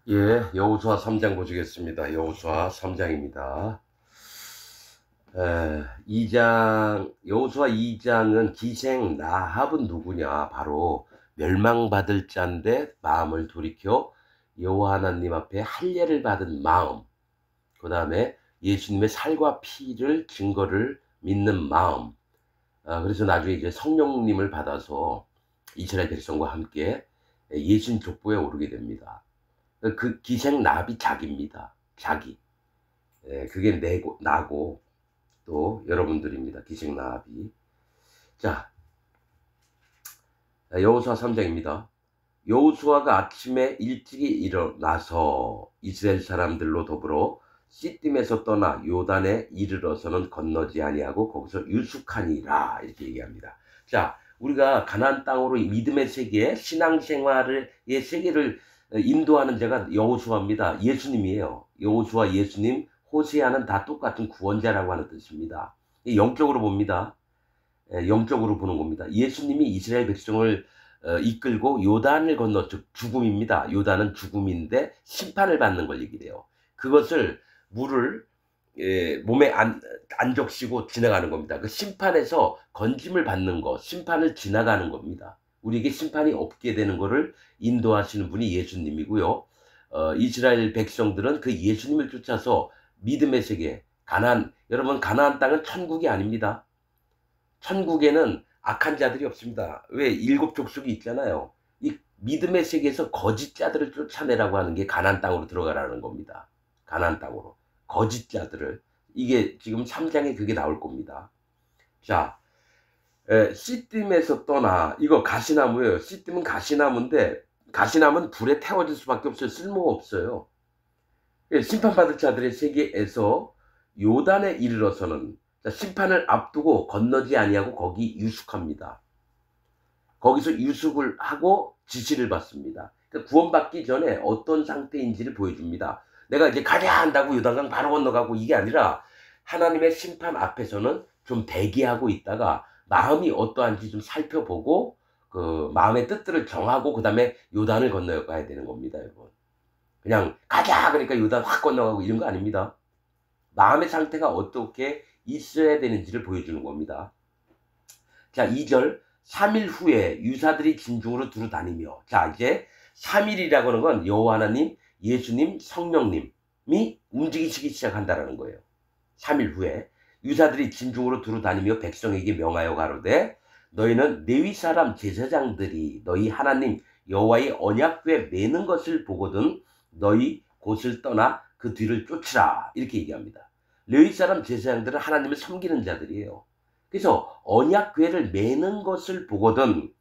예, 여호수아 3장 보시겠습니다. 여호수아 3장입니다. 여호수아 2장은 기생 라합은 누구냐? 바로 멸망받을 자인데 마음을 돌이켜 여호와 하나님 앞에 할례를 받은 마음, 그 다음에 예수님의 살과 피를 증거를 믿는 마음, 그래서 나중에 이제 성령님을 받아서 이스라엘 백성과 함께 예수님 족보에 오르게 됩니다. 그 기생 나비 자기입니다. 자기. 그게 나고 또 여러분들입니다. 기생 나비. 자, 여호수아 3장입니다. 여호수아가 아침에 일찍이 일어나서 이스라엘 사람들로 더불어 시딤에서 떠나 요단에 이르러서는 건너지 아니하고 거기서 유숙하니라 이렇게 얘기합니다. 자, 우리가 가나안 땅으로 믿음의 세계, 신앙생활의 세계를 인도하는 자가 여호수아입니다. 예수님이에요. 여호수아, 예수님, 호세아는 다 똑같은 구원자라고 하는 뜻입니다. 영적으로 봅니다. 영적으로 보는 겁니다. 예수님이 이스라엘 백성을 이끌고 요단을 건너, 즉 죽음입니다. 요단은 죽음인데 심판을 받는 걸 얘기해요. 그것을 물을 몸에 안 적시고 지나가는 겁니다. 그 심판에서 건짐을 받는 거, 심판을 지나가는 겁니다. 우리에게 심판이 없게 되는 것을 인도하시는 분이 예수님이고요. 이스라엘 백성들은 그 예수님을 쫓아서 믿음의 세계, 가나안, 여러분 가나안 땅은 천국이 아닙니다. 천국에는 악한 자들이 없습니다. 왜? 일곱 족속이 있잖아요. 이 믿음의 세계에서 거짓 자들을 쫓아내라고 하는 게 가나안 땅으로 들어가라는 겁니다. 가나안 땅으로. 거짓 자들을. 이게 지금 3장에 그게 나올 겁니다. 자, 시딤에서 떠나, 이거 가시나무예요. 시딤은 가시나무인데 가시나무는 불에 태워질 수밖에 없어요. 쓸모가 없어요. 심판받을 자들의 세계에서 요단에 이르러서는 심판을 앞두고 건너지 아니하고 거기 유숙합니다. 거기서 유숙을 하고 지시를 받습니다. 그러니까 구원받기 전에 어떤 상태인지를 보여줍니다. 내가 이제 가야 한다고 요단강 바로 건너가고 이게 아니라 하나님의 심판 앞에서는 좀 대기하고 있다가 마음이 어떠한지 좀 살펴보고 그 마음의 뜻들을 정하고 그 다음에 요단을 건너가야 되는 겁니다, 여러분. 그냥 가자 그러니까 요단 확 건너가고 이런 거 아닙니다. 마음의 상태가 어떻게 있어야 되는지를 보여주는 겁니다. 자, 2절 3일 후에 유사들이 진중으로 두루 다니며, 자 이제 3일이라고 하는 건 여호와 하나님, 예수님, 성령님이 움직이시기 시작한다라는 거예요. 3일 후에 유사들이 진중으로 두루 다니며 백성에게 명하여 가로되 너희는 레위 사람 제사장들이 너희 하나님 여호와의 언약궤 매는 것을 보거든 너희 곳을 떠나 그 뒤를 쫓으라 이렇게 얘기합니다. 레위 사람 제사장들은 하나님을 섬기는 자들이에요. 그래서 언약궤를 매는 것을 보거든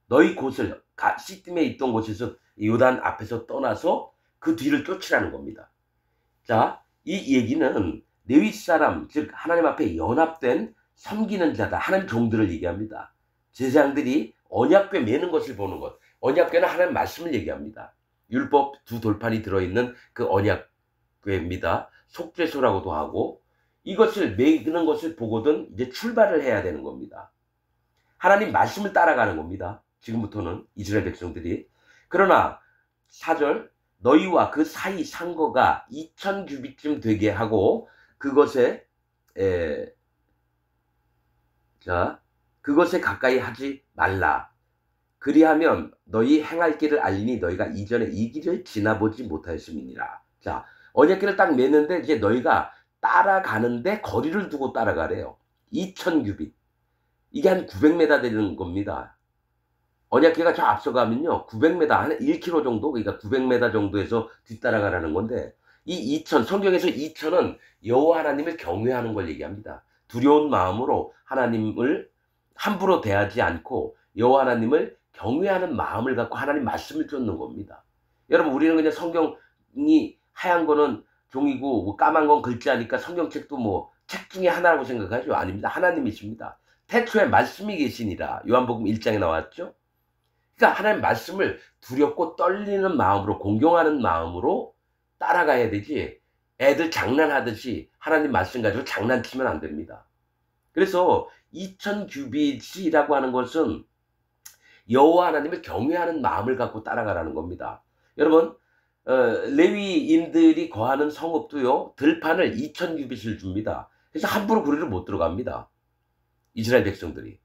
너희 곳을 시딤에 있던 곳에서 요단 앞에서 떠나서 그 뒤를 쫓으라는 겁니다. 자, 이 얘기는 레위 사람, 즉 하나님 앞에 연합된 섬기는 자다, 하나님 종들을 얘기합니다. 제사장들이 언약궤 매는 것을 보는 것. 언약궤는 하나님 말씀을 얘기합니다. 율법 두 돌판이 들어있는 그 언약궤입니다. 속죄소라고도 하고 이것을 매는 것을 보거든 이제 출발을 해야 되는 겁니다. 하나님 말씀을 따라가는 겁니다. 지금부터는 이스라엘 백성들이. 그러나 4절 너희와 그 사이 상거가 2000규빗쯤 되게 하고 그것에 그것에 가까이 하지 말라. 그리하면 너희 행할 길을 알리니 너희가 이전에 이 길을 지나보지 못하였음이니라. 자, 언약궤를 딱 매는데 이제 너희가 따라가는데 거리를 두고 따라가래요. 2000규빗. 이게 한 900m 되는 겁니다. 언약궤가 저 앞서가면요 900m, 한 1km 정도, 그러니까 900m 정도에서 뒤따라가라는 건데 이 2000, 성경에서 2000은 여호와 하나님을 경외하는 걸 얘기합니다. 두려운 마음으로 하나님을 함부로 대하지 않고 여호와 하나님을 경외하는 마음을 갖고 하나님 말씀을 쫓는 겁니다. 여러분 우리는 그냥 성경이 하얀 거는 종이고 뭐 까만 건 글자니까 성경책도 뭐 책 중에 하나라고 생각하죠. 아닙니다. 하나님이십니다. 태초에 말씀이 계시니라 요한복음 1장에 나왔죠. 그러니까 하나님 말씀을 두렵고 떨리는 마음으로 공경하는 마음으로 따라가야 되지 애들 장난하듯이 하나님 말씀 가지고 장난치면 안 됩니다. 그래서 2000규빗이라고 하는 것은 여호와 하나님을 경외하는 마음을 갖고 따라가라는 겁니다. 여러분 레위인들이 거하는 성읍도요, 들판을 2000규빗을 줍니다. 그래서 함부로 그리로 못 들어갑니다. 이스라엘 백성들이.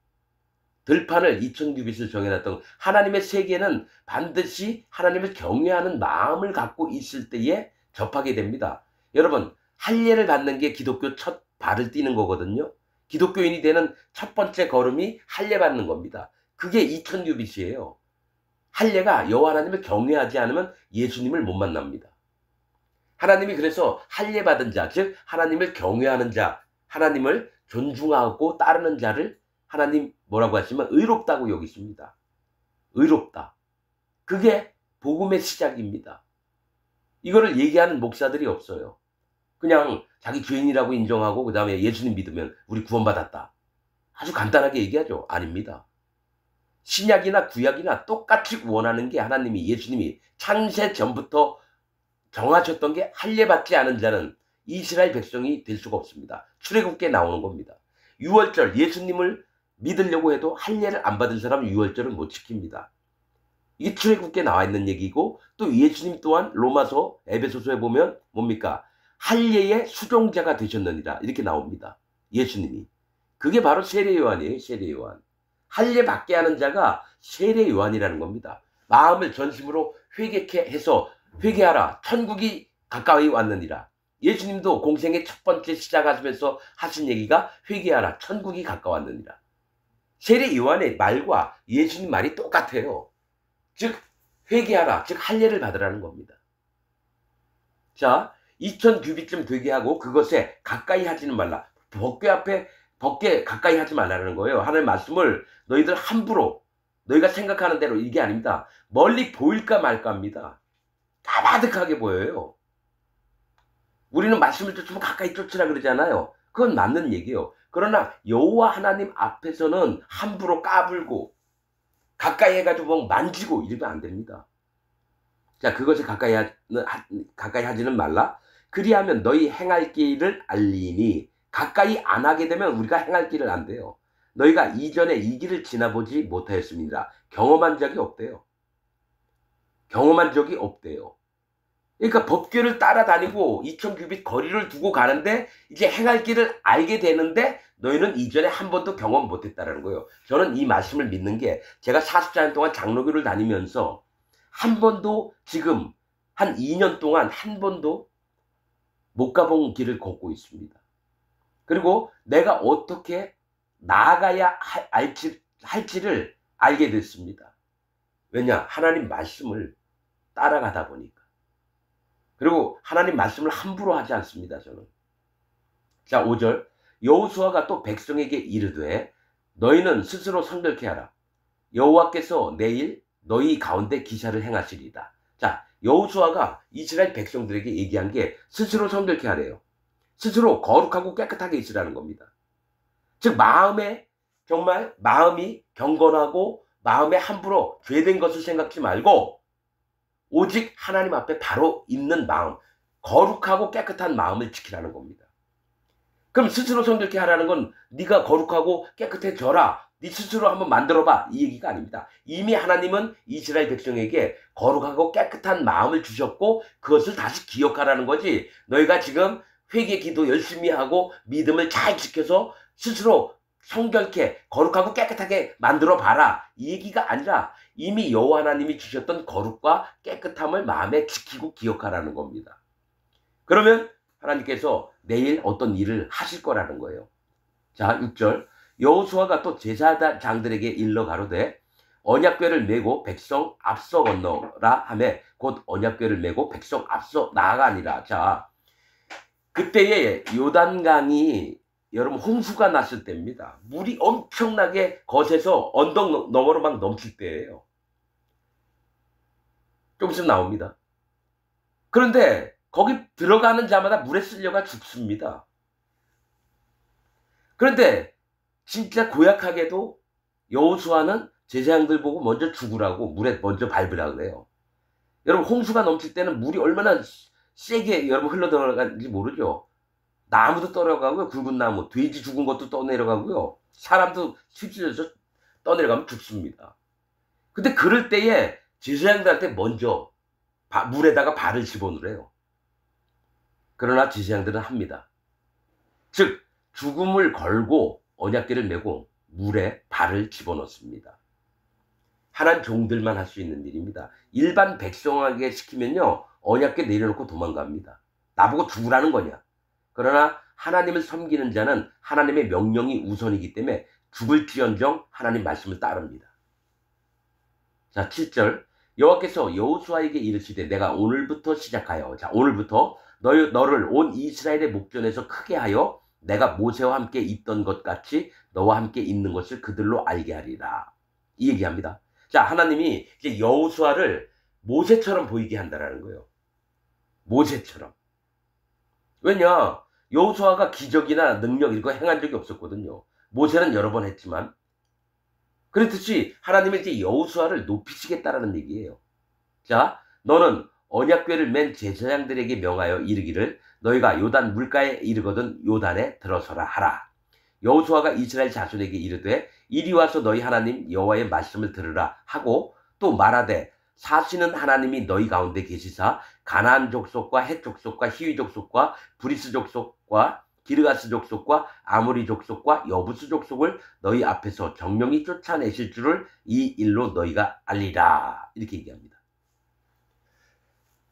들판을 2000규빗을 정해놨던 하나님의 세계는 반드시 하나님을 경외하는 마음을 갖고 있을 때에 접하게 됩니다. 여러분, 할례를 받는 게 기독교 첫 발을 띄는 거거든요. 기독교인이 되는 첫 번째 걸음이 할례 받는 겁니다. 그게 2000규빗이에요. 할례가 여호와 하나님을 경외하지 않으면 예수님을 못 만납니다. 하나님이 그래서 할례 받은 자, 즉 하나님을 경외하는 자, 하나님을 존중하고 따르는 자를 하나님 뭐라고 하시면 의롭다고 여기십니다. 의롭다. 그게 복음의 시작입니다. 이거를 얘기하는 목사들이 없어요. 그냥 자기 죄인이라고 인정하고 그 다음에 예수님 믿으면 우리 구원받았다. 아주 간단하게 얘기하죠. 아닙니다. 신약이나 구약이나 똑같이 원하는 게 하나님이, 예수님이 창세 전부터 정하셨던 게 할례 받지 않은 자는 이스라엘 백성이 될 수가 없습니다. 출애굽기에 나오는 겁니다. 유월절, 예수님을 믿으려고 해도 할례를 안 받은 사람은 유월절을 못 지킵니다. 이게 출애굽기에 나와 있는 얘기고, 또 예수님 또한 로마서, 에베소서에 보면 뭡니까? 할례의 수종자가 되셨느니라 이렇게 나옵니다. 예수님이. 그게 바로 세례 요한이에요. 세례 요한. 할례 받게 하는 자가 세례 요한이라는 겁니다. 마음을 전심으로 회개케 해서 회개하라. 천국이 가까이 왔느니라. 예수님도 공생의 첫 번째 시작하시면서 하신 얘기가 회개하라. 천국이 가까웠느니라. 세례 요한의 말과 예수님 말이 똑같아요. 즉 회개하라. 즉 할례를 받으라는 겁니다. 자, 2000규빗쯤 되게 하고 그것에 가까이 하지는 말라. 법궤 가까이 하지 말라는 거예요. 하나님의 말씀을 너희들 함부로 너희가 생각하는 대로 이게 아닙니다. 멀리 보일까 말까 합니다. 까마득하게 보여요. 우리는 말씀을 쫓으면 가까이 쫓으라 그러잖아요. 그건 맞는 얘기예요. 그러나 여호와 하나님 앞에서는 함부로 까불고 가까이 해가지고 막 만지고 이러면 안 됩니다. 자, 그것을 가까이 하지는 말라. 그리하면 너희 행할 길을 알리니, 가까이 안 하게 되면 우리가 행할 길을 안 돼요. 너희가 이전에 이 길을 지나보지 못하였습니다. 경험한 적이 없대요. 경험한 적이 없대요. 그러니까 법궤를 따라다니고 2000규빗 거리를 두고 가는데 이제 행할 길을 알게 되는데 너희는 이전에 한 번도 경험 못했다는 거예요. 저는 이 말씀을 믿는 게 제가 44년 동안 장로교를 다니면서 한 번도, 지금 한 2년 동안 한 번도 못 가본 길을 걷고 있습니다. 그리고 내가 어떻게 나아가야 할지를 알게 됐습니다. 왜냐? 하나님 말씀을 따라가다 보니까. 그리고 하나님 말씀을 함부로 하지 않습니다. 저는. 자, 5절. 여호수아가 또 백성에게 이르되 너희는 스스로 성결케 하라. 여호와께서 내일 너희 가운데 기사를 행하시리이다. 자, 여호수아가 이스라엘 백성들에게 얘기한 게 스스로 성결케 하래요. 스스로 거룩하고 깨끗하게 있으라는 겁니다. 즉 정말 마음이 경건하고 마음에 함부로 죄된 것을 생각지 말고 오직 하나님 앞에 바로 있는 마음, 거룩하고 깨끗한 마음을 지키라는 겁니다. 그럼 스스로 성결케 하라는 건 네가 거룩하고 깨끗해져라, 네 스스로 한번 만들어봐, 이 얘기가 아닙니다. 이미 하나님은 이스라엘 백성에게 거룩하고 깨끗한 마음을 주셨고 그것을 다시 기억하라는 거지, 너희가 지금 회개 기도 열심히 하고 믿음을 잘 지켜서 스스로 성결케 거룩하고 깨끗하게 만들어 봐라, 이 얘기가 아니라 이미 여호와 하나님이 주셨던 거룩과 깨끗함을 마음에 지키고 기억하라는 겁니다. 그러면 하나님께서 내일 어떤 일을 하실 거라는 거예요. 자, 6절. 여호수아가 또 제사장들에게 일러 가로되 언약궤를 메고 백성 앞서 건너라 하매 곧 언약궤를 메고 백성 앞서 나아가니라. 자, 그때에 요단강이 여러분 홍수가 났을 때입니다. 물이 엄청나게 거세서 언덕 너머로 막 넘칠 때예요. 좀 있으면 나옵니다. 그런데 거기 들어가는 자마다 물에 쓸려가 죽습니다. 그런데 진짜 고약하게도 여호수아는 제사장들 보고 먼저 죽으라고, 물에 먼저 밟으라 그래요. 여러분, 홍수가 넘칠 때는 물이 얼마나 세게 여러분 흘러 들어가는지 모르죠. 나무도 떠내려가고요, 굵은 나무, 돼지 죽은 것도 떠내려가고요, 사람도 휩쓸려서 떠내려가면 죽습니다. 근데 그럴 때에 제사장들한테 먼저 물에다가 발을 집어넣으래요. 그러나 제사장들은 합니다. 즉 죽음을 걸고 언약궤를 메고 물에 발을 집어넣습니다. 하나님 종들만 할 수 있는 일입니다. 일반 백성에게 시키면요 언약궤 내려놓고 도망갑니다. 나보고 죽으라는 거냐. 그러나 하나님을 섬기는 자는 하나님의 명령이 우선이기 때문에 죽을지언정 하나님 말씀을 따릅니다. 자 7절 여호와께서 여호수아에게 이르시되 내가 오늘부터 시작하여 자 오늘부터 너를 온 이스라엘의 목전에서 크게 하여 내가 모세와 함께 있던 것 같이 너와 함께 있는 것을 그들로 알게 하리라. 이 얘기합니다. 자 하나님이 이제 여호수아를 모세처럼 보이게 한다라는 거예요. 모세처럼. 왜냐 여호수아가 기적이나 능력 이런 거 행한 적이 없었거든요. 모세는 여러 번 했지만 그렇듯이 하나님은 이제 여호수아를 높이시겠다라는 얘기예요. 자 너는 언약궤를 맨 제사장들에게 명하여 이르기를 너희가 요단 물가에 이르거든 요단에 들어서라 하라. 여호수아가 이스라엘 자손에게 이르되 이리 와서 너희 하나님 여호와의 말씀을 들으라 하고 또 말하되 사시는 하나님이 너희 가운데 계시사 가나안 족속과 헷 족속과 히위 족속과 브리스 족속과 기르가스 족속과 아모리 족속과 여부스 족속을 너희 앞에서 정령이 쫓아내실 줄을 이 일로 너희가 알리라. 이렇게 얘기합니다.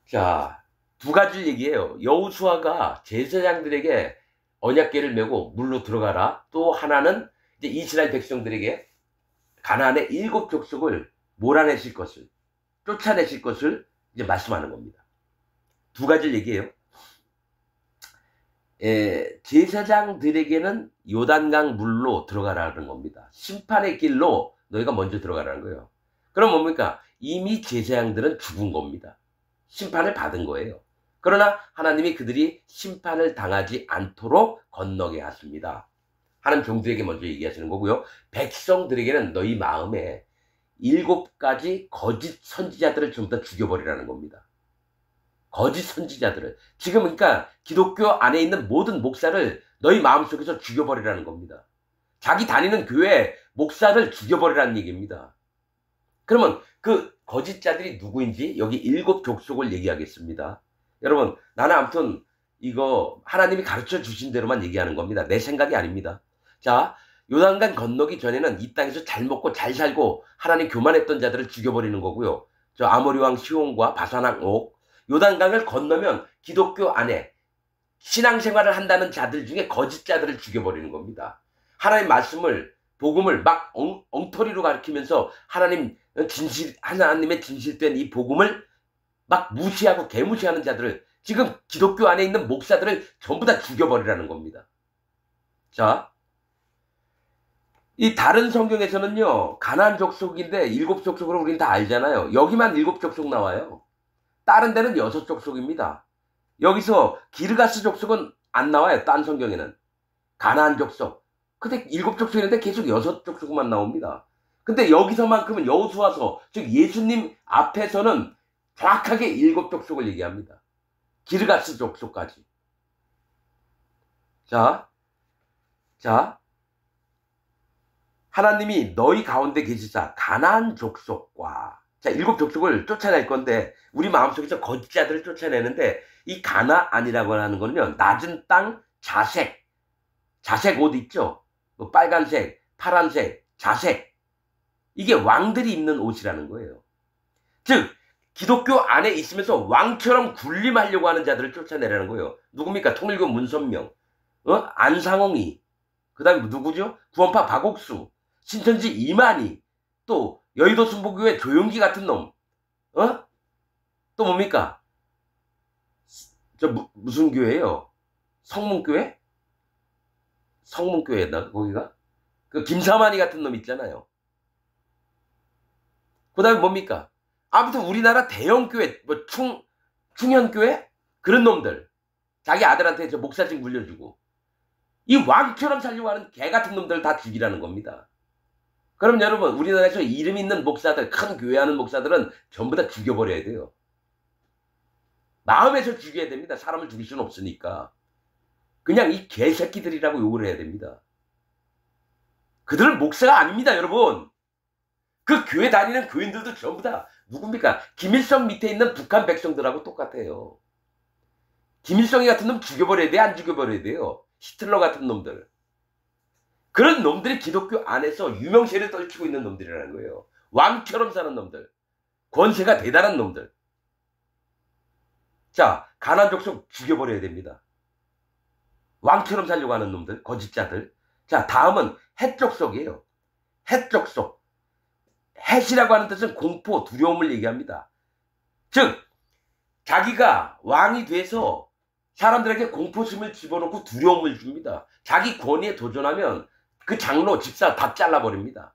자, 두 가지 얘기예요. 여호수아가 제사장들에게 언약궤를 메고 물로 들어가라. 또 하나는 이제 이스라엘 백성들에게 가나안의 7 족속을 몰아내실 것을 쫓아내실 것을 이제 말씀하는 겁니다. 두 가지 얘기예요. 제사장들에게는 요단강 물로 들어가라는 겁니다. 심판의 길로 너희가 먼저 들어가라는 거예요. 그럼 뭡니까? 이미 제사장들은 죽은 겁니다. 심판을 받은 거예요. 그러나 하나님이 그들이 심판을 당하지 않도록 건너게 하십니다. 하나님 종들에게 먼저 얘기하시는 거고요. 백성들에게는 너희 마음에 7가지 거짓 선지자들을 전부 다 죽여버리라는 겁니다. 거짓 선지자들을. 지금 그러니까 기독교 안에 있는 모든 목사를 너희 마음속에서 죽여버리라는 겁니다. 자기 다니는 교회 목사를 죽여버리라는 얘기입니다. 그러면 그 거짓자들이 누구인지 여기 7 족속을 얘기하겠습니다. 여러분 나는 아무튼 이거 하나님이 가르쳐 주신 대로만 얘기하는 겁니다. 내 생각이 아닙니다. 자 요단강 건너기 전에는 이 땅에서 잘 먹고 잘 살고 하나님 교만했던 자들을 죽여버리는 거고요. 저 아모리 왕 시온과 바산 왕 옥 요단강을 건너면 기독교 안에 신앙생활을 한다는 자들 중에 거짓자들을 죽여버리는 겁니다. 하나님 말씀을 복음을 막 엉터리로 가르치면서 하나님의 진실된 이 복음을 막 무시하고 개무시하는 자들을 지금 기독교 안에 있는 목사들을 전부 다 죽여버리라는 겁니다. 자, 이 다른 성경에서는요 가나안 족속인데 7 족속으로 우린 다 알잖아요. 여기만 7 족속 나와요. 다른 데는 6 족속입니다. 여기서 기르가스 족속은 안 나와요. 딴 성경에는. 가나안 족속. 근데 7 족속인데 계속 6 족속만 나옵니다. 근데 여기서만큼은 여호수아서 즉 예수님 앞에서는 정확하게 7 족속을 얘기합니다. 기르가스 족속까지. 자 하나님이 너희 가운데 계시사 가나안 족속과 자 7 족속을 쫓아낼 건데 우리 마음속에서 거짓자들을 쫓아내는데 이 가나안이라고 하는 거는요 낮은 땅 자색 옷 있죠? 뭐 빨간색, 파란색, 자색 이게 왕들이 입는 옷이라는 거예요. 즉 기독교 안에 있으면서 왕처럼 군림하려고 하는 자들을 쫓아내라는 거예요. 누굽니까? 통일교 문선명, 안상홍이, 그 다음에 누구죠? 구원파 박옥수, 신천지 이만희, 또 여의도 순복교회 조용기 같은 놈, 또 뭡니까? 무슨 교회예요? 성문교회? 성문교회였나 거기가? 그 김사만이 같은 놈 있잖아요. 그 다음에 뭡니까? 아무튼 우리나라 대형교회, 뭐 충현교회? 그런 놈들. 자기 아들한테 저 목사직 물려주고. 이 왕처럼 살려고 하는 개 같은 놈들 다 죽이라는 겁니다. 그럼 여러분 우리나라에서 이름 있는 목사들, 큰 교회 하는 목사들은 전부 다 죽여버려야 돼요. 마음에서 죽여야 됩니다. 사람을 죽일 수는 없으니까. 그냥 이 개새끼들이라고 욕을 해야 됩니다. 그들은 목사가 아닙니다 여러분. 그 교회 다니는 교인들도 전부 다 누굽니까? 김일성 밑에 있는 북한 백성들하고 똑같아요. 김일성이 같은 놈 죽여버려야 돼? 안 죽여버려야 돼요? 히틀러 같은 놈들. 그런 놈들이 기독교 안에서 유명세를 떨치고 있는 놈들이라는 거예요. 왕처럼 사는 놈들. 권세가 대단한 놈들. 자, 가난 족속 죽여버려야 됩니다. 왕처럼 살려고 하는 놈들, 거짓자들. 자, 다음은 헷 족속이에요. 헷 족속. 헷이라고 하는 뜻은 공포, 두려움을 얘기합니다. 즉, 자기가 왕이 돼서 사람들에게 공포심을 집어넣고 두려움을 줍니다. 자기 권위에 도전하면 그 장로, 집사 다 잘라버립니다.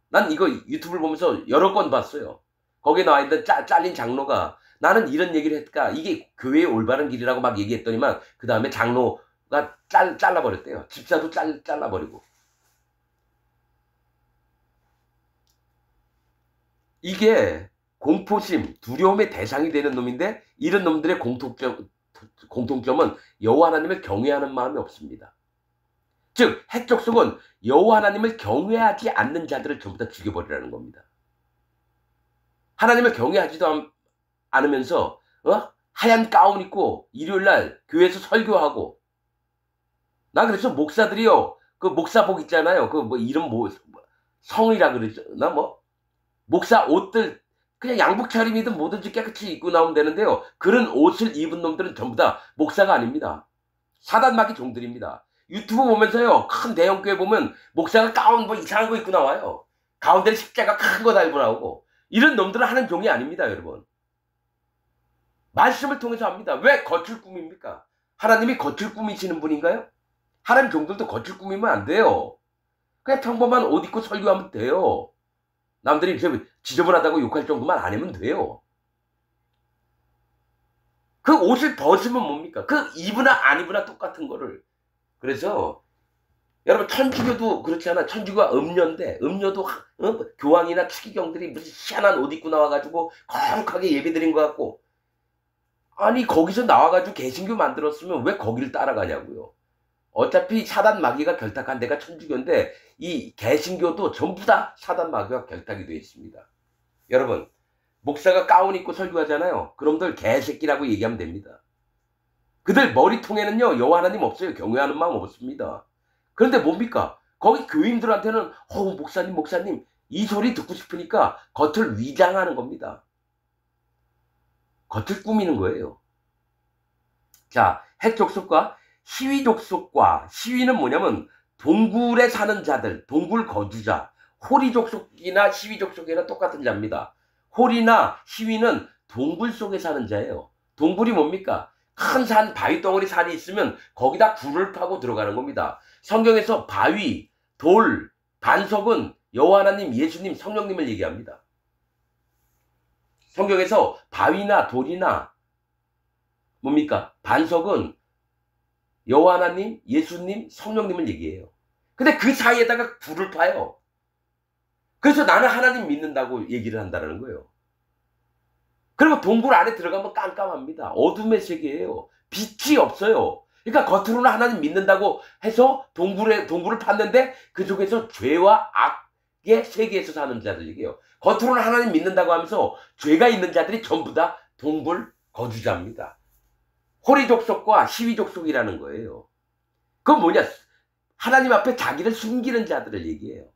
난 이거 유튜브를 보면서 여러 건 봤어요. 거기에 나와 있는 잘린 장로가 나는 이런 얘기를 했을까? 이게 교회의 올바른 길이라고 막 얘기했더니만 그 다음에 장로가 잘라버렸대요. 집사도 잘라버리고. 이게 공포심, 두려움의 대상이 되는 놈인데 이런 놈들의 공통점은 여호와 하나님을 경외하는 마음이 없습니다. 즉 헷 족속은 여호와 하나님을 경외하지 않는 자들을 전부 다 죽여버리라는 겁니다. 하나님을 경외하지도 않으면서 하얀 가운 입고 일요일날 교회에서 설교하고. 나 그래서 목사들이요, 그 목사복 있잖아요. 그 뭐 이름 성이라 그러죠. 나 목사 옷들 그냥 양복 차림이든 뭐든지 깨끗이 입고 나오면 되는데요. 그런 옷을 입은 놈들은 전부 다 목사가 아닙니다. 사단마귀 종들입니다. 유튜브 보면서요, 큰 대형교회 보면 목사가 가운 이상한 거 입고 나와요. 가운데 십자가 큰 거 달고 나오고. 이런 놈들은 하는 종이 아닙니다, 여러분. 말씀을 통해서 합니다. 왜 겉을 꾸밉니까? 하나님이 겉을 꾸미시는 분인가요? 하나님 종들도 겉을 꾸미면 안 돼요. 그냥 평범한 옷 입고 설교하면 돼요. 남들이 지저분하다고 욕할 정도만 안 하면 돼요. 그 옷을 벗으면 뭡니까? 그 입으나 안 입으나 똑같은 거를. 그래서 여러분 천주교도 그렇지 않아? 천주교가 음녀인데 음녀도 교황이나 추기경들이 무슨 희한한 옷 입고 나와가지고 거룩하게 예배드린 것 같고. 아니 거기서 나와가지고 개신교 만들었으면 왜 거기를 따라가냐고요. 어차피 사단 마귀가 결탁한 데가 천주교인데 이 개신교도 전부 다 사단 마귀가 결탁이 되어 있습니다. 여러분 목사가 가운 입고 설교하잖아요. 그놈들 개새끼라고 얘기하면 됩니다. 그들 머리통에는요 여호와 하나님 없어요. 경외하는 마음 없습니다. 그런데 뭡니까? 거기 교인들한테는 목사님 이 소리 듣고 싶으니까 겉을 위장하는 겁니다. 겉을 꾸미는 거예요. 자, 헷 족속과 시위 족속과, 시위는 뭐냐면 동굴에 사는 자들, 동굴 거주자. 호리 족속이나 시위 족속이나 똑같은 자입니다. 호리나 시위는 동굴 속에 사는 자예요. 동굴이 뭡니까? 큰 산, 바위 덩어리 산이 있으면 거기다 굴을 파고 들어가는 겁니다. 성경에서 바위, 돌, 반석은 여호와 하나님, 예수님, 성령님을 얘기합니다. 성경에서 바위나 돌이나 뭡니까? 반석은 여호와 하나님, 예수님, 성령님을 얘기해요. 근데 그 사이에다가 굴을 파요. 그래서 나는 하나님 믿는다고 얘기를 한다는 거예요. 그리고 동굴 안에 들어가면 깜깜합니다. 어둠의 세계예요. 빛이 없어요. 그러니까 겉으로는 하나님 믿는다고 해서 동굴을 팠는데 그 속에서 죄와 악의 세계에서 사는 자들 얘기해요. 겉으로는 하나님 믿는다고 하면서 죄가 있는 자들이 전부 다 동굴 거주자입니다. 호리 족속과 시위 족속이라는 거예요. 그건 뭐냐? 하나님 앞에 자기를 숨기는 자들을 얘기해요.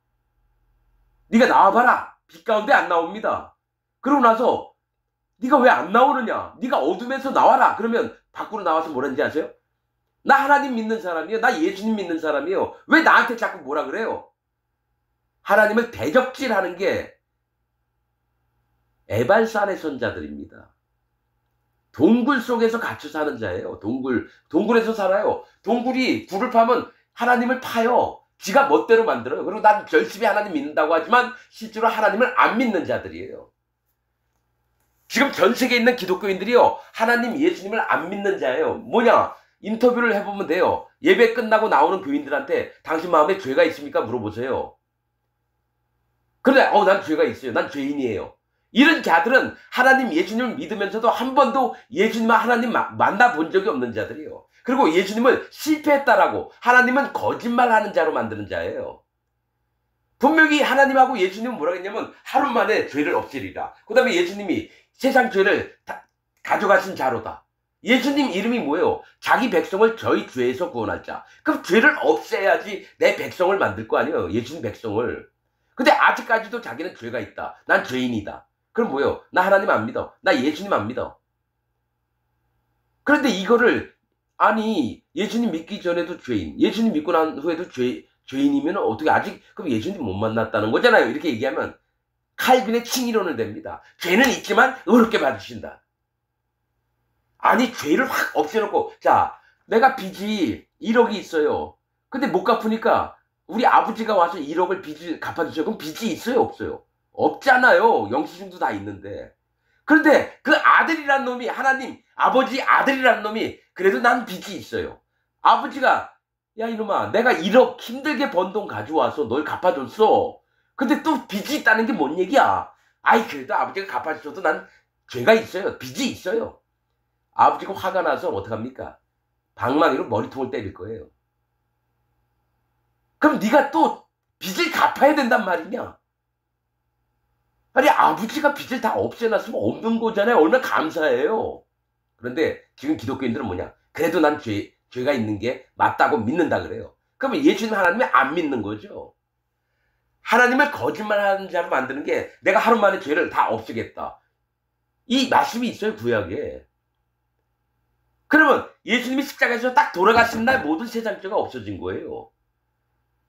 네가 나와봐라. 빛 가운데 안 나옵니다. 그러고 나서 네가 왜 안 나오느냐? 네가 어둠에서 나와라. 그러면 밖으로 나와서 뭐라는지 아세요? 나 하나님 믿는 사람이에요. 나 예수님 믿는 사람이에요. 왜 나한테 자꾸 뭐라 그래요? 하나님을 대적질하는 게 에발산의 선자들입니다. 동굴 속에서 갇혀 사는 자예요. 동굴에서 살아요. 동굴이 굴을 파면 하나님을 파요. 지가 멋대로 만들어요. 그리고 난 열심히 하나님 믿는다고 하지만 실제로 하나님을 안 믿는 자들이에요. 지금 전 세계에 있는 기독교인들이요, 하나님, 예수님을 안 믿는 자예요. 뭐냐? 인터뷰를 해보면 돼요. 예배 끝나고 나오는 교인들한테 당신 마음에 죄가 있습니까? 물어보세요. 그런데 난 죄가 있어요. 난 죄인이에요. 이런 자들은 하나님, 예수님을 믿으면서도 한 번도 예수님과 하나님 만나본 적이 없는 자들이에요. 그리고 예수님을 실패했다라고, 하나님은 거짓말하는 자로 만드는 자예요. 분명히 하나님하고 예수님은 뭐라고 했냐면 하루 만에 죄를 없애리라. 그 다음에 예수님이 세상 죄를 다 가져가신 자로다. 예수님 이름이 뭐예요? 자기 백성을 저희 죄에서 구원할 자. 그럼 죄를 없애야지 내 백성을 만들 거 아니에요. 예수님 백성을. 근데 아직까지도 자기는 죄가 있다. 난 죄인이다. 그럼 뭐예요? 나 하나님 안 믿어. 나 예수님 안 믿어. 그런데 이거를 아니 예수님 믿기 전에도 죄인, 예수님 믿고 난 후에도 죄인이면 어떻게 아직 그럼 예수님 못 만났다는 거잖아요. 이렇게 얘기하면 칼빈의 칭의론을 댑니다. 죄는 있지만 의롭게 받으신다. 아니 죄를 확 없애놓고 자 내가 빚이 1억이 있어요. 근데 못 갚으니까 우리 아버지가 와서 1억을 빚을 갚아주세요. 그럼 빚이 있어요 없어요? 없잖아요. 영수증도 다 있는데. 그런데 그 아들이란 놈이 하나님 아버지 아들이란 놈이 그래도 난 빚이 있어요. 아버지가 야 이놈아 내가 1억 힘들게 번 돈 가져와서 널 갚아줬어. 근데 또 빚이 있다는 게 뭔 얘기야. 아이 그래도 아버지가 갚아줘도 난 죄가 있어요. 빚이 있어요. 아버지가 화가 나서 어떡합니까? 방망이로 머리통을 때릴 거예요. 그럼 네가 또 빚을 갚아야 된단 말이냐? 아니 아버지가 빚을 다 없애놨으면 없는 거잖아요. 얼마나 감사해요. 그런데 지금 기독교인들은 뭐냐? 그래도 난 죄가 있는 게 맞다고 믿는다 그래요. 그러면 예수님 하나님을 안 믿는 거죠. 하나님을 거짓말하는 자로 만드는 게 내가 하루 만에 죄를 다 없애겠다. 이 말씀이 있어요 구약에. 그러면 예수님이 십자가에서 딱 돌아가신 날 모든 세상 죄가 없어진 거예요.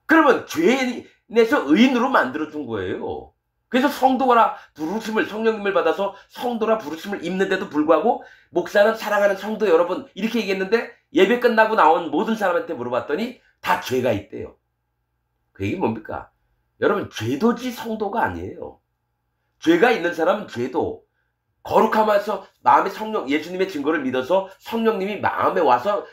그러면 죄인에서 의인으로 만들어준 거예요. 그래서 성도라 부르심을 성령님을 받아서 성도라 부르심을 입는데도 불구하고 목사는 사랑하는 성도 여러분 이렇게 얘기했는데 예배 끝나고 나온 모든 사람한테 물어봤더니 다 죄가 있대요. 그 얘기 뭡니까? 여러분 죄도지 성도가 아니에요. 죄가 있는 사람은 죄도 거룩함에서 마음의 성령 예수님의 증거를 믿어서 성령님이 마음에 와서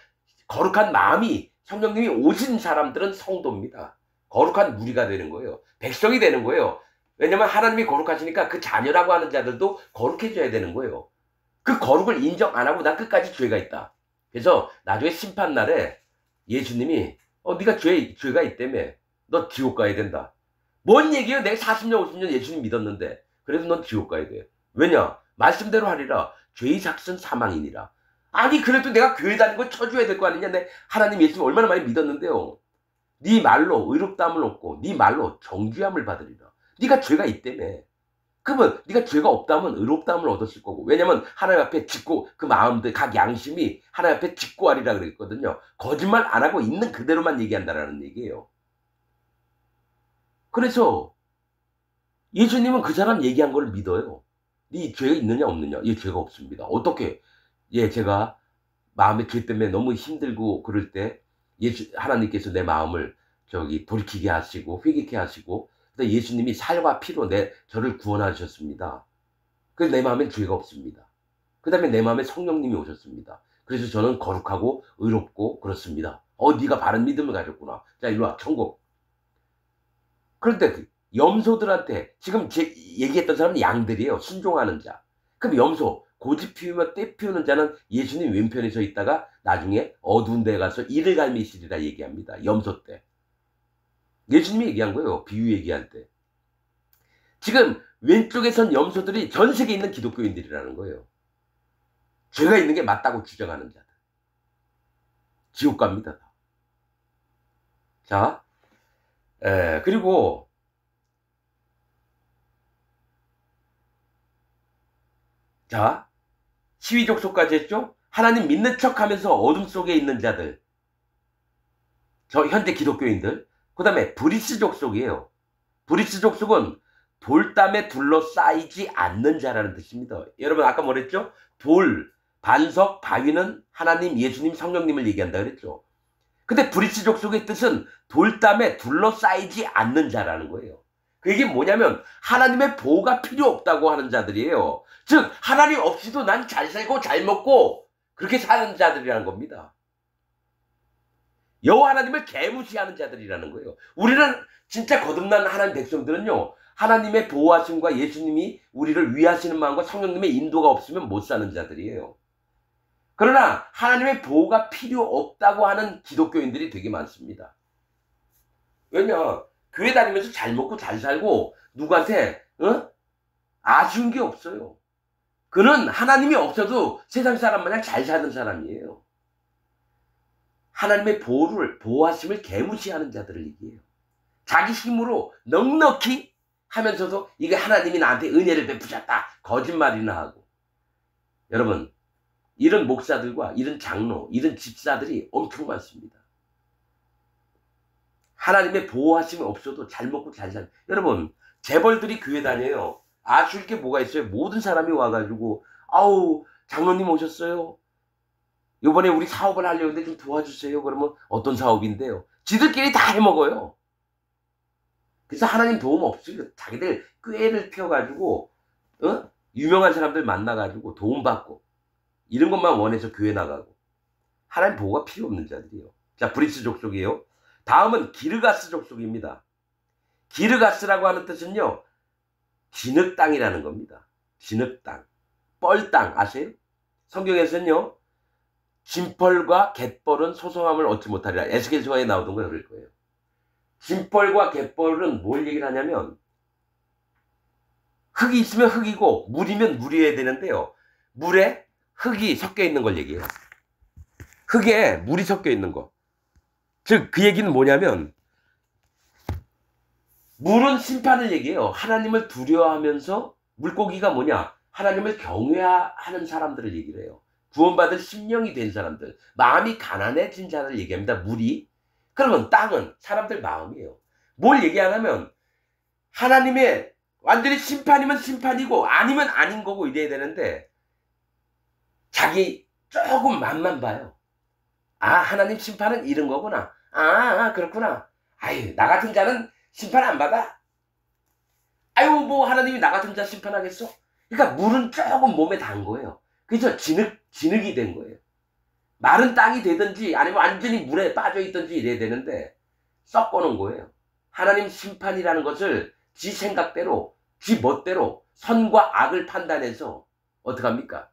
거룩한 마음이 성령님이 오신 사람들은 성도입니다. 거룩한 무리가 되는 거예요. 백성이 되는 거예요. 왜냐면 하나님이 거룩하시니까 그 자녀라고 하는 자들도 거룩해져야 되는 거예요. 그 거룩을 인정 안 하고 나 끝까지 죄가 있다. 그래서 나중에 심판날에 예수님이 네가 죄가 있다며 너 지옥 가야 된다. 뭔 얘기예요? 내가 40년 50년 예수님 믿었는데 그래도 넌 지옥 가야 돼. 왜냐? 말씀대로 하리라. 죄의 삭은 사망이니라. 아니 그래도 내가 교회 다니는 거 쳐줘야 될 거 아니냐. 내 하나님 예수님 얼마나 많이 믿었는데요. 네 말로 의롭다함을 얻고 네 말로 정죄함을 받으리라. 네가 죄가 있다며. 그러면 네가 죄가 없다면 의롭다함을 얻었을 거고. 왜냐면 하나님 앞에 짓고 그 마음들 각 양심이 하나님 앞에 짓고 하리라 그랬거든요. 거짓말 안 하고 있는 그대로만 얘기한다라는 얘기예요. 그래서 예수님은 그 사람 얘기한 걸 믿어요. 네 죄가 있느냐 없느냐? 예, 죄가 없습니다. 어떻게? 예, 제가 마음의 죄 때문에 너무 힘들고 그럴 때 하나님께서 내 마음을 돌이키게 하시고 회개케 하시고 예수님이 살과 피로 저를 구원하셨습니다. 그래서 내 마음엔 죄가 없습니다. 그 다음에 내 마음에 성령님이 오셨습니다. 그래서 저는 거룩하고 의롭고 그렇습니다. 네가 바른 믿음을 가졌구나. 자, 이리 와, 천국. 그런데 염소들한테 지금 얘기했던 사람은 양들이에요. 순종하는 자. 그럼 염소, 고집 피우며 떼 피우는 자는 예수님 왼편에 서 있다가 나중에 어두운 데에 가서 이를 갈미시리라 얘기합니다. 염소 때. 예수님이 얘기한 거예요. 비유 얘기할 때. 지금 왼쪽에 선 염소들이 전 세계에 있는 기독교인들이라는 거예요. 죄가 있는 게 맞다고 주장하는 자들. 지옥 갑니다. 자, 그리고 자, 시위족속까지 했죠? 하나님 믿는 척 하면서 어둠 속에 있는 자들. 저 현대 기독교인들. 그 다음에 브리스족속이에요. 브리스족속은 돌담에 둘러싸이지 않는 자라는 뜻입니다. 여러분 아까 뭐랬죠? 돌, 반석, 바위는 하나님, 예수님, 성령님을 얘기한다 그랬죠. 근데 브리스족속의 뜻은 돌담에 둘러싸이지 않는 자라는 거예요. 그게 뭐냐면 하나님의 보호가 필요 없다고 하는 자들이에요. 즉 하나님 없이도 난 잘 살고 잘 먹고 그렇게 사는 자들이라는 겁니다. 여호와 하나님을 개무시하는 자들이라는 거예요. 우리는 진짜 거듭난 하나님 백성들은요. 하나님의 보호하심과 예수님이 우리를 위하시는 마음과 성령님의 인도가 없으면 못 사는 자들이에요. 그러나 하나님의 보호가 필요 없다고 하는 기독교인들이 되게 많습니다. 왜냐? 교회 다니면서 잘 먹고 잘 살고 누구한테 아쉬운 게 없어요. 그는 하나님이 없어도 세상 사람 마냥 잘 사는 사람이에요. 하나님의 보호하심을 개무시하는 자들을 얘기해요. 자기 힘으로 넉넉히 하면서도 이게 하나님이 나한테 은혜를 베푸셨다 거짓말이나 하고. 여러분, 이런 목사들과 이런 장로, 이런 집사들이 엄청 많습니다. 하나님의 보호하심이 없어도 잘 먹고 잘 살. 여러분, 재벌들이 교회 다녀요. 아쉬울 게 뭐가 있어요? 모든 사람이 와가지고 아우 장로님 오셨어요. 요번에 우리 사업을 하려고 했는데 좀 도와주세요. 그러면 어떤 사업인데요? 지들끼리 다 해먹어요. 그래서 하나님 도움 없이 자기들 꾀를 펴가지고 유명한 사람들 만나가지고 도움받고 이런 것만 원해서 교회 나가고 하나님 보호가 필요 없는 자들이에요. 자, 브리스 족속이에요. 다음은 기르가스 족속입니다. 기르가스라고 하는 뜻은요, 진흙땅이라는 겁니다. 진흙땅, 뻘땅 아세요? 성경에서는요, 진펄과 갯벌은 소성함을 얻지 못하리라. 에스겔서에 나오던 거 그럴 거예요. 진펄과 갯벌은 뭘 얘기를 하냐면 흙이 있으면 흙이고 물이면 물이어야 되는데요. 물에 흙이 섞여 있는 걸 얘기해요. 흙에 물이 섞여 있는 거. 즉 그 얘기는 뭐냐면 물은 심판을 얘기해요. 하나님을 두려워하면서 물고기가 뭐냐? 하나님을 경외하는 사람들을 얘기를 해요. 구원받을 심령이 된 사람들, 마음이 가난해진 자를 얘기합니다. 물이. 그러면 땅은 사람들 마음이에요. 뭘 얘기하냐면 하나님의 완전히 심판이면 심판이고 아니면 아닌 거고 이래야 되는데 자기 조금 맛만 봐요. 아, 하나님 심판은 이런 거구나. 그렇구나. 아유, 나 같은 자는 심판 안 받아. 아유, 뭐 하나님이 나 같은 자 심판하겠어? 그러니까 물은 조금 몸에 단 거예요. 그래서 진흙이 된 거예요. 마른 땅이 되든지 아니면 완전히 물에 빠져 있든지 이래야 되는데 썩어 놓은 거예요. 하나님 심판이라는 것을 지 생각대로, 지 멋대로 선과 악을 판단해서 어떡합니까?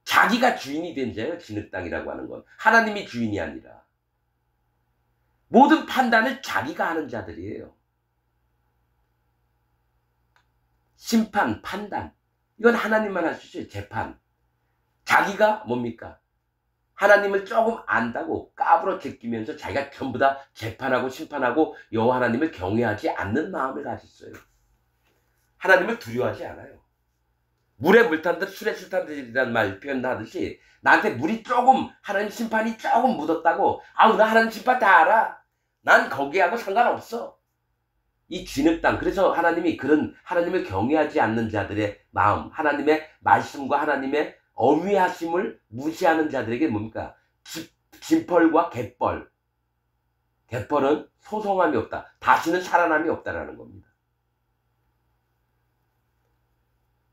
자기가 주인이 된 자예요. 진흙땅이라고 하는 건. 하나님이 주인이 아니라. 모든 판단을 자기가 하는 자들이에요. 심판, 판단. 이건 하나님만 할 수 있어요. 재판. 자기가 뭡니까? 하나님을 조금 안다고 까불어 제끼면서 자기가 전부 다 재판하고 심판하고 여호와 하나님을 경외하지 않는 마음을 가졌어요. 하나님을 두려워하지 않아요. 물에 물 탄 듯 술에 술 탄 듯이라는 말 표현하듯이 나한테 물이 조금 하나님 심판이 조금 묻었다고 아우 나 하나님 심판 다 알아. 난 거기하고 상관없어. 이 진흙땅. 그래서 하나님이 그런 하나님을 경외하지 않는 자들의 마음, 하나님의 말씀과 하나님의 엄위하심을 무시하는 자들에게 뭡니까? 진펄과 갯벌. 갯벌은 소성함이 없다. 다시는 살아남이 없다라는 겁니다.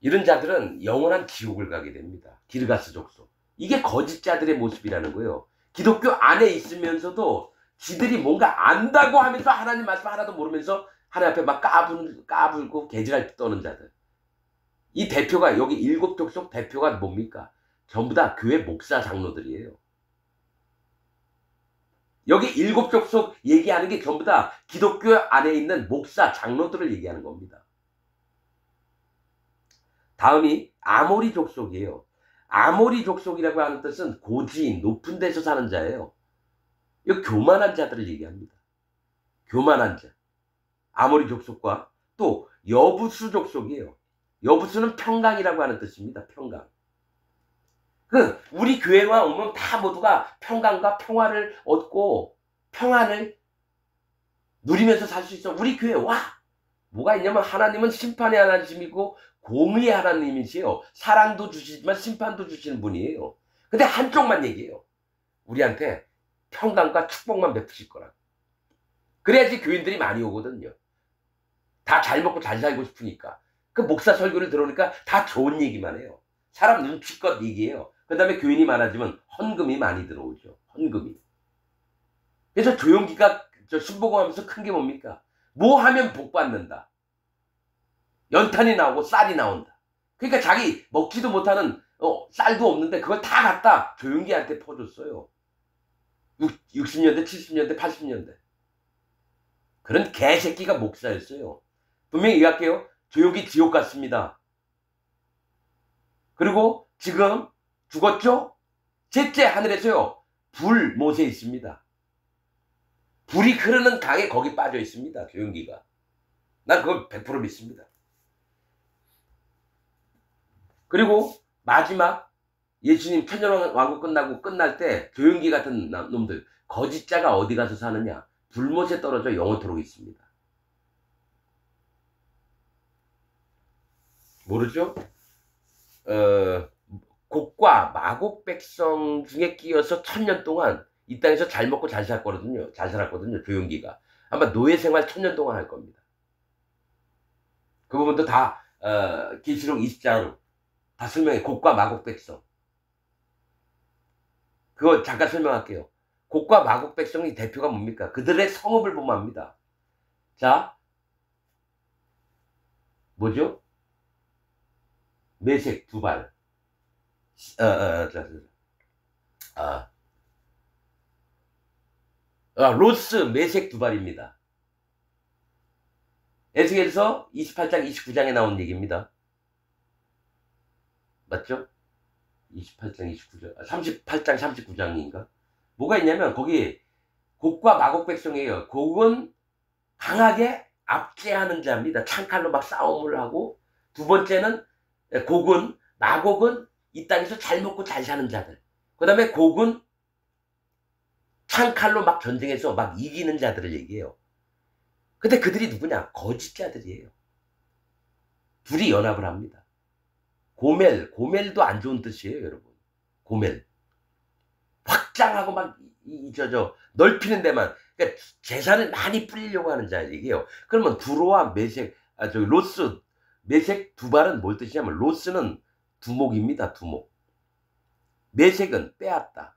이런 자들은 영원한 지옥을 가게 됩니다. 기르가스 족속. 이게 거짓자들의 모습이라는 거예요. 기독교 안에 있으면서도 지들이 뭔가 안다고 하면서 하나님 말씀 하나도 모르면서 하나님 앞에 막 까불고 개지랄 떠는 자들. 이 대표가 여기 7족속 대표가 뭡니까? 전부 다 교회 목사 장로들이에요. 여기 7족속 얘기하는 게 전부 다 기독교 안에 있는 목사 장로들을 얘기하는 겁니다. 다음이 아모리 족속이에요. 아모리 족속이라고 하는 뜻은 고지인, 높은 데서 사는 자예요. 이거 교만한 자들을 얘기합니다. 교만한 자. 아모리 족속과 또 여부수 족속이에요. 여부수는 평강이라고 하는 뜻입니다. 평강. 우리 교회와 오면 다 모두가 평강과 평화를 얻고 평안을 누리면서 살 수 있어. 우리 교회 와! 뭐가 있냐면 하나님은 심판의 하나님이고 공의의 하나님이시에요. 사랑도 주시지만 심판도 주시는 분이에요. 근데 한쪽만 얘기해요. 우리한테 평강과 축복만 베푸실 거라. 그래야지 교인들이 많이 오거든요. 다 잘 먹고 잘 살고 싶으니까. 그 목사 설교를 들어오니까 다 좋은 얘기만 해요. 사람 눈치껏 얘기해요. 그 다음에 교인이 많아지면 헌금이 많이 들어오죠. 헌금이. 그래서 조용기가 신보고하면서 큰 게 뭡니까? 뭐 하면 복 받는다. 연탄이 나오고 쌀이 나온다. 그러니까 자기 먹지도 못하는 쌀도 없는데 그걸 다 갖다 조용기한테 퍼줬어요. 60년대, 70년대, 80년대. 그런 개새끼가 목사였어요. 분명히 얘기할게요. 조용히 지옥 갔습니다. 그리고 지금 죽었죠? 셋째 하늘에서요. 불 못에 있습니다. 불이 흐르는 강에 거기 빠져 있습니다. 조용기가. 난 그걸 100% 믿습니다. 그리고 마지막 예수님 천년왕국 끝나고 끝날 때 조용기 같은 놈들 거짓자가 어디 가서 사느냐? 불못에 떨어져 영원토록 있습니다. 모르죠? 곡과 마곡 백성 중에 끼어서 1000년 동안 이 땅에서 잘 먹고 잘 살았거든요. 조용기가. 아마 노예 생활 1000년 동안 할 겁니다. 그 부분도 다 계시록 20장 다 설명해. 곡과 마곡 백성. 그거 잠깐 설명할게요. 곡과 마곡 백성의 대표가 뭡니까? 그들의 성읍을 보면 압니다. 자, 뭐죠? 메색 두 발. 로스 메색 두 발입니다. 에스겔서 28장 29장에 나온 얘기입니다. 맞죠? 28장 29장 38장 39장인가? 뭐가 있냐면 거기 곡과 마곡 백성이에요. 곡은 강하게 압제하는 자입니다. 창칼로 막 싸움을 하고, 두 번째는 곡은 마곡은 이 땅에서 잘 먹고 잘 사는 자들. 그 다음에 곡은 창칼로 막 전쟁해서 막 이기는 자들을 얘기해요. 근데 그들이 누구냐? 거짓자들이에요. 둘이 연합을 합니다. 고멜도 안 좋은 뜻이에요, 여러분. 고멜. 확장하고 막 넓히는 데만, 그러니까 재산을 많이 뿌리려고 하는 자 얘기예요. 그러면 두로와 메색, 로스, 메색 두 발은 뭘 뜻이냐면, 로스는 두목입니다. 두목. 메색은 빼앗다.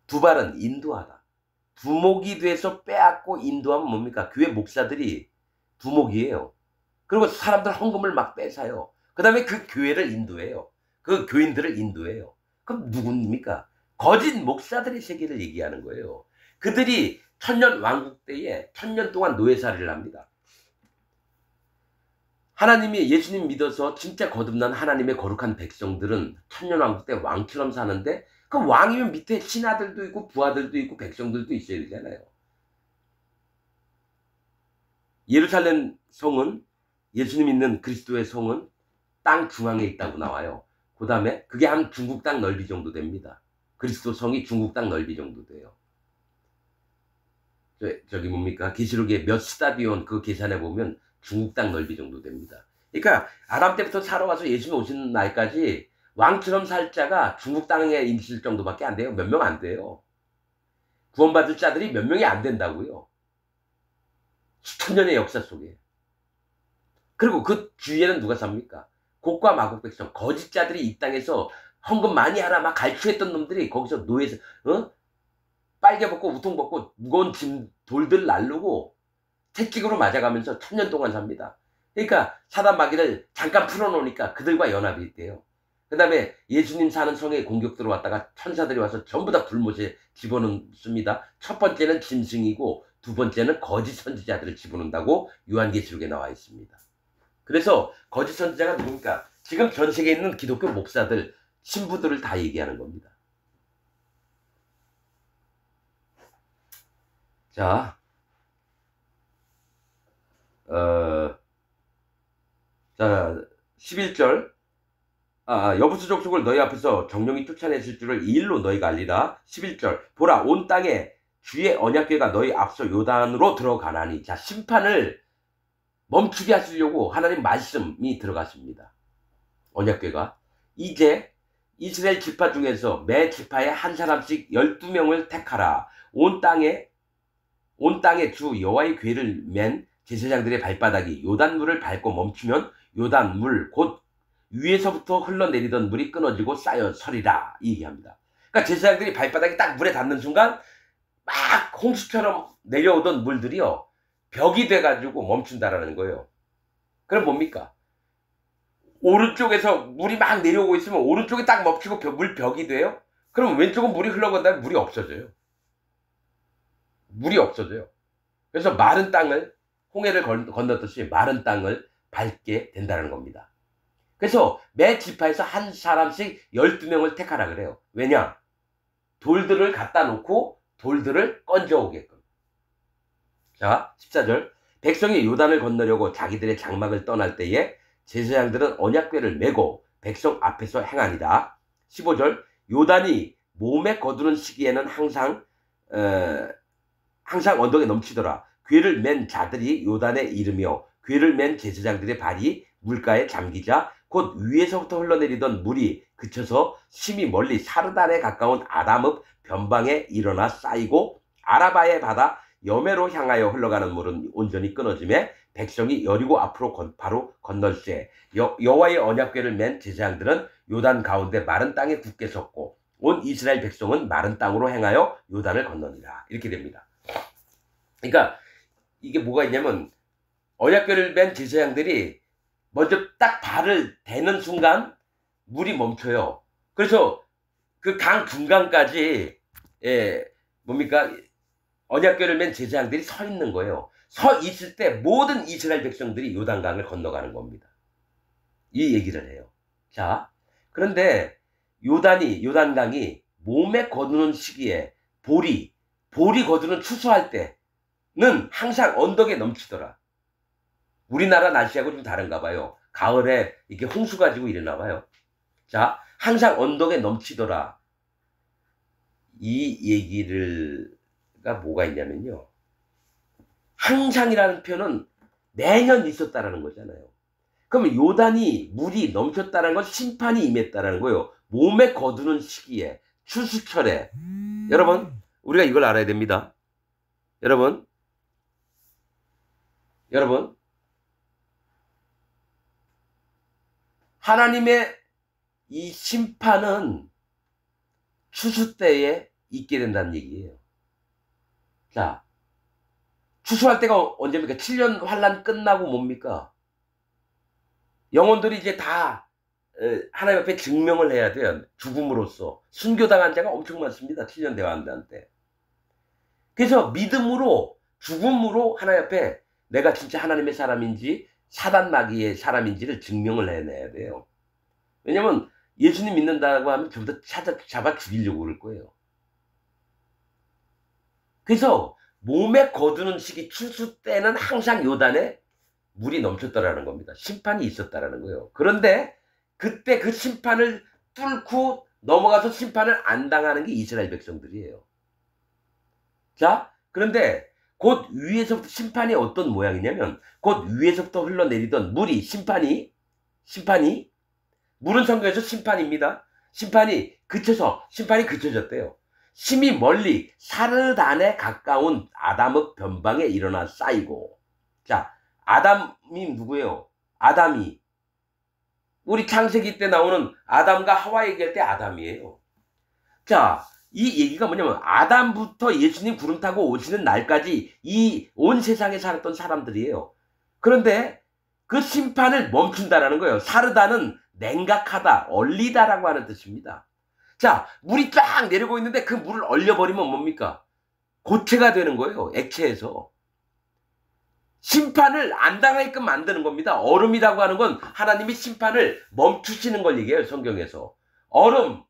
두 발은 인도하다. 두목이 돼서 빼앗고 인도하면 뭡니까? 교회 목사들이 두목이에요. 그리고 사람들 헌금을 막 뺏어요. 그 다음에 그 교회를 인도해요. 그 교인들을 인도해요. 그럼 누굽니까? 거짓 목사들의 세계를 얘기하는 거예요. 그들이 천년 왕국 때에 1000년 동안 노예살이를 합니다. 하나님이 예수님 믿어서 진짜 거듭난 하나님의 거룩한 백성들은 천년 왕국 때 왕처럼 사는데, 그 왕이면 밑에 신하들도 있고 부하들도 있고 백성들도 있어야 되잖아요. 예루살렘 성은, 예수님 있는 그리스도의 성은 땅 중앙에 있다고 나와요. 그 다음에 그게 한 중국 땅 넓이 정도 됩니다. 그리스도 성이 중국 땅 넓이 정도 돼요. 저기 뭡니까? 계시록에 몇 스타디온 그 계산해 보면 중국 땅 넓이 정도 됩니다. 그러니까 아담 때부터 살아와서 예수님 오시는 날까지 왕처럼 살 자가 중국 땅에 있을 정도밖에 안 돼요. 몇 명 안 돼요. 구원받을 자들이 몇 명이 안 된다고요. 수천 년의 역사 속에. 그리고 그 주위에는 누가 삽니까? 곡과 마곡 백성, 거짓자들이 이 땅에서 헌금 많이 하라 막 갈취했던 놈들이 거기서 노예에서 빨개 벗고 우통 벗고 무거운 돌들 날르고 채찍으로 맞아가면서 1000년 동안 삽니다. 그러니까 사단 마귀를 잠깐 풀어놓으니까 그들과 연합이 돼요. 그 다음에 예수님 사는 성에 공격 들어왔다가 천사들이 와서 전부 다 불못에 집어넣습니다. 첫 번째는 짐승이고 두 번째는 거짓 선지자들을 집어넣는다고 요한계시록에 나와 있습니다. 그래서 거짓 선지자가 누굽니까? 지금 전 세계에 있는 기독교 목사들, 신부들을 다 얘기하는 겁니다. 자, 11절. 여부수 족속을 너희 앞에서 정령이 쫓아냈을 줄을 이 일로 너희가 알리라. 11절. 보라, 온 땅에 주의 언약궤가 너희 앞서 요단으로 들어가나니. 자, 심판을 멈추게 하시려고 하나님 말씀이 들어갔습니다. 언약궤가. 이제 이스라엘 지파 중에서 매 지파에 한 사람씩 12명을 택하라. 온 땅에 주 여호와의 궤를 맨 제사장들의 발바닥이 요단물을 밟고 멈추면 요단물 곧 위에서부터 흘러내리던 물이 끊어지고 쌓여 서리라, 이 얘기합니다. 그러니까 제사장들이 발바닥이 딱 물에 닿는 순간 막 홍수처럼 내려오던 물들이요 벽이 돼가지고 멈춘다라는 거예요. 그럼 뭡니까? 오른쪽에서 물이 막 내려오고 있으면 오른쪽이 딱 멈추고 물벽이 돼요? 그럼 왼쪽은 물이 흘러간다면 물이 없어져요. 물이 없어져요. 그래서 마른 땅을, 홍해를 건넜듯이 마른 땅을 밟게 된다는 겁니다. 그래서 매 지파에서 한 사람씩 12명을 택하라 그래요. 왜냐? 돌들을 갖다 놓고 돌들을 건져 오게끔. 자, 14절. 백성이 요단을 건너려고 자기들의 장막을 떠날 때에 제사장들은 언약궤를 메고 백성 앞에서 행하니라. 15절. 요단이 몸에 거두는 시기에는 항상 언덕에 넘치더라. 궤를 맨 자들이 요단에 이르며 궤를 맨 제사장들의 발이 물가에 잠기자 곧 위에서부터 흘러내리던 물이 그쳐서 심히 멀리 사르단에 가까운 아담읍 변방에 일어나 쌓이고 아라바의 바다 여매로 향하여 흘러가는 물은 온전히 끊어지매 백성이 여리고 앞으로 바로 건널세. 여호와의 언약궤를 맨 제사장들은 요단 가운데 마른 땅에 굳게 섰고 온 이스라엘 백성은 마른 땅으로 행하여 요단을 건너니라. 이렇게 됩니다. 그러니까 이게 뭐가 있냐면 언약궤를 맨 제사장들이 먼저 딱 발을 대는 순간 물이 멈춰요. 그래서 그 강 중간까지 뭡니까? 언약궤를 맨 제사장들이 서 있는 거예요. 서 있을 때 모든 이스라엘 백성들이 요단강을 건너가는 겁니다. 이 얘기를 해요. 자, 그런데 요단강이 몸에 거두는 시기에 볼이 거두는 추수할 때는 항상 언덕에 넘치더라. 우리나라 날씨하고 좀 다른가 봐요. 가을에 이렇게 홍수 가지고 이러나 봐요. 자, 항상 언덕에 넘치더라. 이 얘기가 뭐가 있냐면요. 항상이라는 표현은 매년 있었다라는 거잖아요. 그러면 요단이 물이 넘쳤다는 건 심판이 임했다라는 거예요. 몸에 거두는 시기에, 추수철에. 여러분, 우리가 이걸 알아야 됩니다. 여러분, 하나님의 이 심판은 추수 때에 있게 된다는 얘기예요. 자, 추수할 때가 언제입니까? 7년 환란 끝나고 뭡니까? 영혼들이 이제 다 하나님 앞에 증명을 해야 돼요. 죽음으로써. 순교당한 자가 엄청 많습니다. 7년 대환란 때. 그래서 믿음으로, 죽음으로 하나님 앞에 내가 진짜 하나님의 사람인지 사단 마귀의 사람인지를 증명을 해내야 돼요. 왜냐면 예수님 믿는다고 하면 전부 다 잡아 죽이려고 그럴 거예요. 그래서 몸에 거두는 시기 추수 때는 항상 요단에 물이 넘쳤다라는 겁니다. 심판이 있었다라는 거예요. 그런데 그때 그 심판을 뚫고 넘어가서 심판을 안 당하는 게 이스라엘 백성들이에요. 자, 그런데 곧 위에서부터 심판이 어떤 모양이냐면 곧 위에서부터 흘러내리던 물이 심판이 물은 성경에서 심판입니다. 심판이 그쳐졌대요. 심히 멀리 사르단에 가까운 아담의 변방에 일어나 쌓이고. 자, 아담이 누구예요? 아담이 우리 창세기 때 나오는 아담과 하와 얘기할 때 아담이에요. 자, 이 얘기가 뭐냐면 아담부터 예수님 구름 타고 오시는 날까지 이 온 세상에 살았던 사람들이에요. 그런데 그 심판을 멈춘다라는 거예요. 사르다는 냉각하다, 얼리다라고 하는 뜻입니다. 자, 물이 쫙 내리고 있는데 그 물을 얼려버리면 뭡니까? 고체가 되는 거예요. 액체에서. 심판을 안 당하게끔 만드는 겁니다. 얼음이라고 하는 건 하나님이 심판을 멈추시는 걸 얘기해요. 성경에서. 얼음.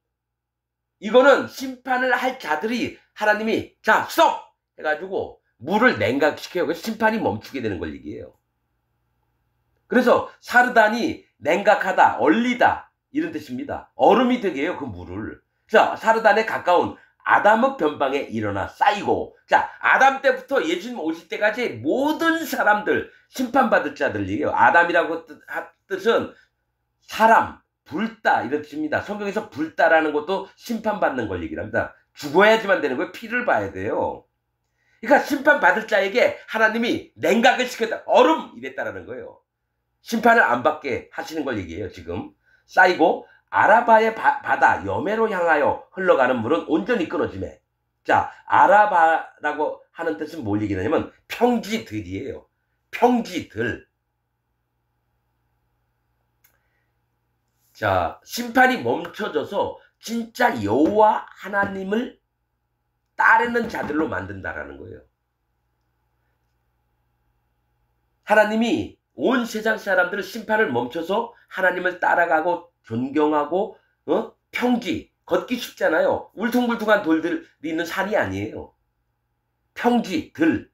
이거는 심판을 할 자들이 하나님이 자, 스톱! 해가지고 물을 냉각시켜요. 그래서 심판이 멈추게 되는 걸 얘기해요. 그래서 사르단이 냉각하다, 얼리다 이런 뜻입니다. 얼음이 되게 해요. 그 물을. 자, 사르단에 가까운 아담의 변방에 일어나 쌓이고. 자, 아담 때부터 예수님 오실 때까지 모든 사람들 심판받을 자들 얘기해요. 아담이라고 뜻은 사람, 불다 이런 뜻입니다. 성경에서 불다라는 것도 심판받는 걸 얘기를 합니다. 죽어야지만 되는 거예요. 피를 봐야 돼요. 그러니까 심판받을 자에게 하나님이 냉각을 시켰다. 얼음 이랬다라는 거예요. 심판을 안 받게 하시는 걸 얘기해요. 지금 쌓이고 아라바의 바다 여매로 향하여 흘러가는 물은 온전히 끊어지매. 자, 아라바라고 하는 뜻은 뭘 얘기하냐면 평지들이에요. 평지들. 자, 심판이 멈춰져서 진짜 여호와 하나님을 따르는 자들로 만든다라는 거예요. 하나님이 온 세상 사람들을 심판을 멈춰서 하나님을 따라가고 존경하고 평지 걷기 쉽잖아요. 울퉁불퉁한 돌들이 있는 산이 아니에요. 평지 들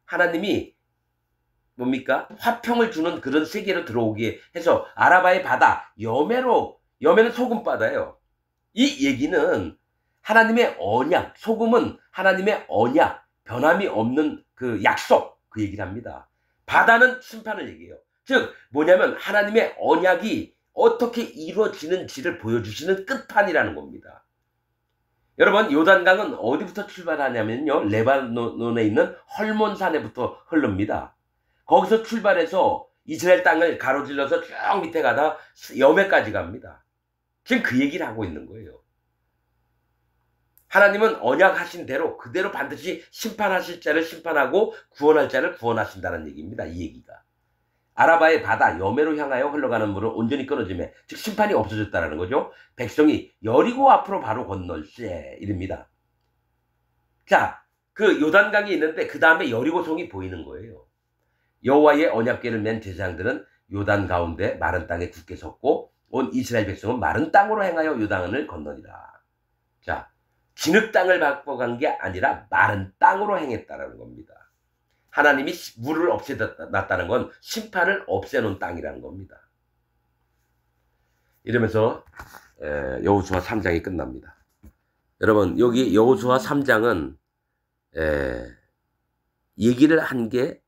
하나님이 뭡니까? 화평을 주는 그런 세계로 들어오게 해서 아라바의 바다 여매는 소금바다예요. 이 얘기는 하나님의 언약, 소금은 하나님의 언약, 변함이 없는 그 약속, 그 얘기를 합니다. 바다는 심판을 얘기해요. 즉 뭐냐면 하나님의 언약이 어떻게 이루어지는지를 보여주시는 끝판이라는 겁니다. 여러분, 요단강은 어디부터 출발하냐면요, 레바논에 있는 헐몬산에부터 흐릅니다. 거기서 출발해서 이스라엘 땅을 가로질러서 쭉 밑에 가다 여매까지 갑니다. 지금 그 얘기를 하고 있는 거예요. 하나님은 언약하신 대로 그대로 반드시 심판하실 자를 심판하고 구원할 자를 구원하신다는 얘기입니다. 이 얘기가. 아라바의 바다 여매로 향하여 흘러가는 물은 온전히 끊어지며 즉 심판이 없어졌다는 거죠. 백성이 여리고 앞으로 바로 건널세 이릅니다. 자, 그 요단강이 있는데 그 다음에 여리고성이 보이는 거예요. 여호와의 언약궤를 맨 제사장들은 요단 가운데 마른 땅에 굳게 섰고 온 이스라엘 백성은 마른 땅으로 행하여 요단을 건너니라. 자, 진흙 땅을 바꿔간 게 아니라 마른 땅으로 행했다는 겁니다. 하나님이 물을 없애놨다는 건 심판을 없애놓은 땅이라는 겁니다. 이러면서 여호수아 3장이 끝납니다. 여러분, 여기 여호수아 3장은 얘기를 한 게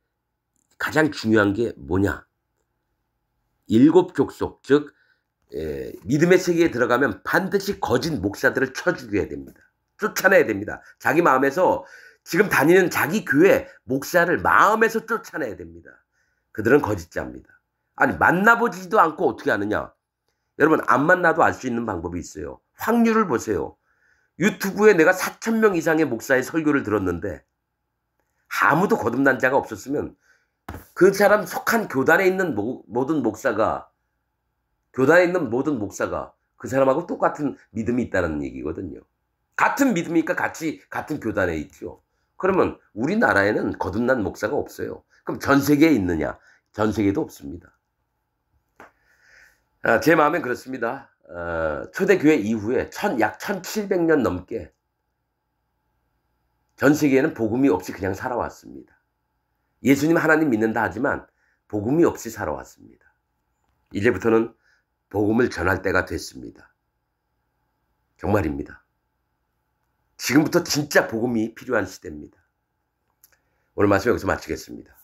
가장 중요한 게 뭐냐? 7족속, 즉 믿음의 세계에 들어가면 반드시 거짓 목사들을 쳐 죽여야 됩니다. 쫓아내야 됩니다. 자기 마음에서 지금 다니는 자기 교회 목사를 마음에서 쫓아내야 됩니다. 그들은 거짓자입니다. 아니, 만나보지도 않고 어떻게 아느냐? 여러분, 안 만나도 알 수 있는 방법이 있어요. 확률을 보세요. 유튜브에 내가 4,000명 이상의 목사의 설교를 들었는데 아무도 거듭난 자가 없었으면 그 사람 속한 교단에 있는 모든 목사가 그 사람하고 똑같은 믿음이 있다는 얘기거든요. 같은 믿음이니까 같은 교단에 있죠. 그러면 우리나라에는 거듭난 목사가 없어요. 그럼 전 세계에 있느냐? 전 세계도 없습니다. 제 마음엔 그렇습니다. 초대교회 이후에 약 1700년 넘게 전 세계에는 복음이 없이 그냥 살아왔습니다. 예수님 하나님 믿는다 하지만 복음이 없이 살아왔습니다. 이제부터는 복음을 전할 때가 됐습니다. 정말입니다. 지금부터 진짜 복음이 필요한 시대입니다. 오늘 말씀 여기서 마치겠습니다.